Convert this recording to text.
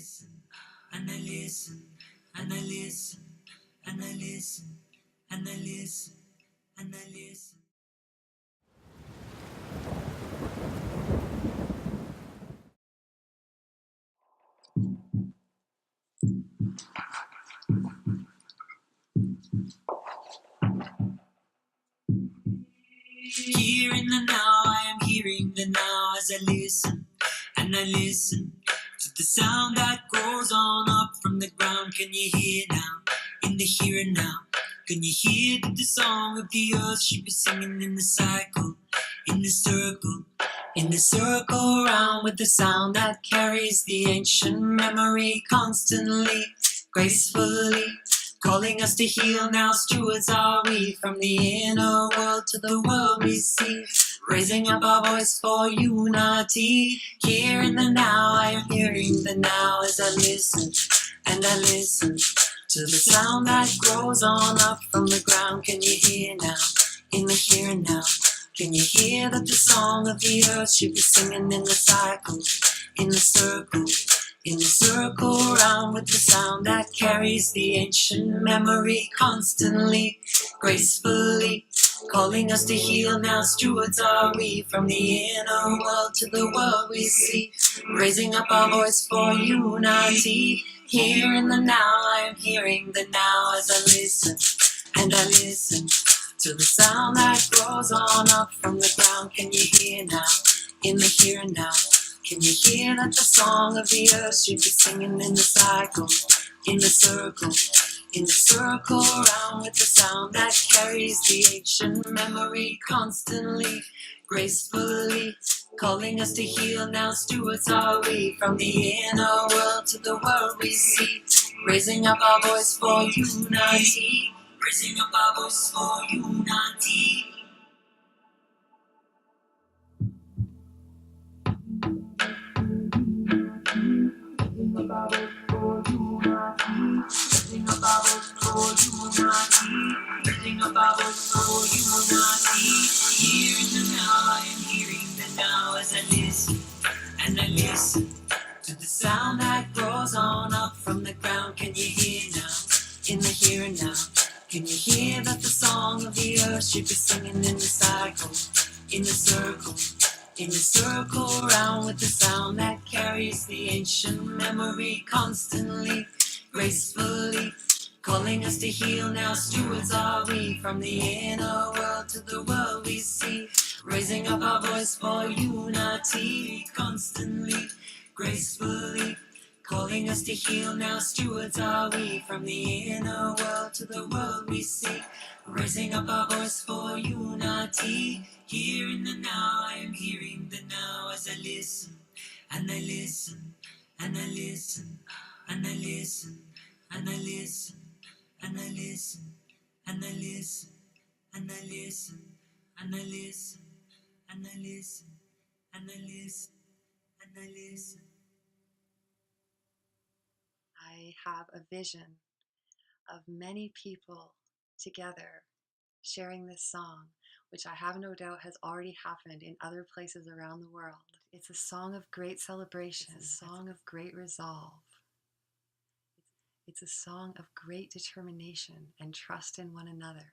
listen, and I listen, and I listen, and I listen, and I listen, and I listen. Here in the now, I am hearing the now as I listen, and I listen to the sound that goes on up from the ground. Can you hear now, in the here and now? Can you hear that the song of the earth should be singing in the cycle, in the circle round with the sound that carries the ancient memory constantly, gracefully, calling us to heal now. Stewards are we from the inner world to the world we see, raising up our voice for unity. Here in the now, I am hearing the now as I listen, and I listen to the sound that grows on up from the ground. Can you hear now, in the here and now? Can you hear that the song of the earth should be singing in the cycle, in the circle round with the sound that carries the ancient memory constantly, gracefully, calling us to heal now. Stewards are we from the inner world to the world we see, raising up our voice for unity. Here in the now, I am hearing the now as I listen, and I listen to the sound that grows on up from the ground. Can you hear now, in the here and now? Can you hear that the song of the earth should be singing in the cycle, in the circle round with the sound that carries the ancient memory constantly, gracefully, calling us to heal now. Stewards are we from the inner world to the world we see, raising up our voice for unity, raising up our voice for unity. Raising up our voice for unity, raising up our voice for unity. Here in the now, I am hearing the now as I listen, and I listen to the sound that grows on up from the ground. Can you hear now, in the here and now? Can you hear that the song of the earth should be singing in the cycle, in the circle round with the sound that carries the ancient memory constantly, gracefully, calling us to heal now. Stewards are we from the inner world to the world we see, raising up our voice for unity constantly, gracefully, calling us to heal now. Stewards are we from the inner world to the world we see, raising up our voice for unity. Here in the now, I am hearing the now as I listen, and I listen, and I listen, and I listen, and I listen, and I listen, and I listen, and I listen, and I listen, and I listen, and I listen, and I listen. I have a vision of many people together sharing this song, which I have no doubt has already happened in other places around the world. It's a song of great celebration, a song of great resolve. It's a song of great determination and trust in one another.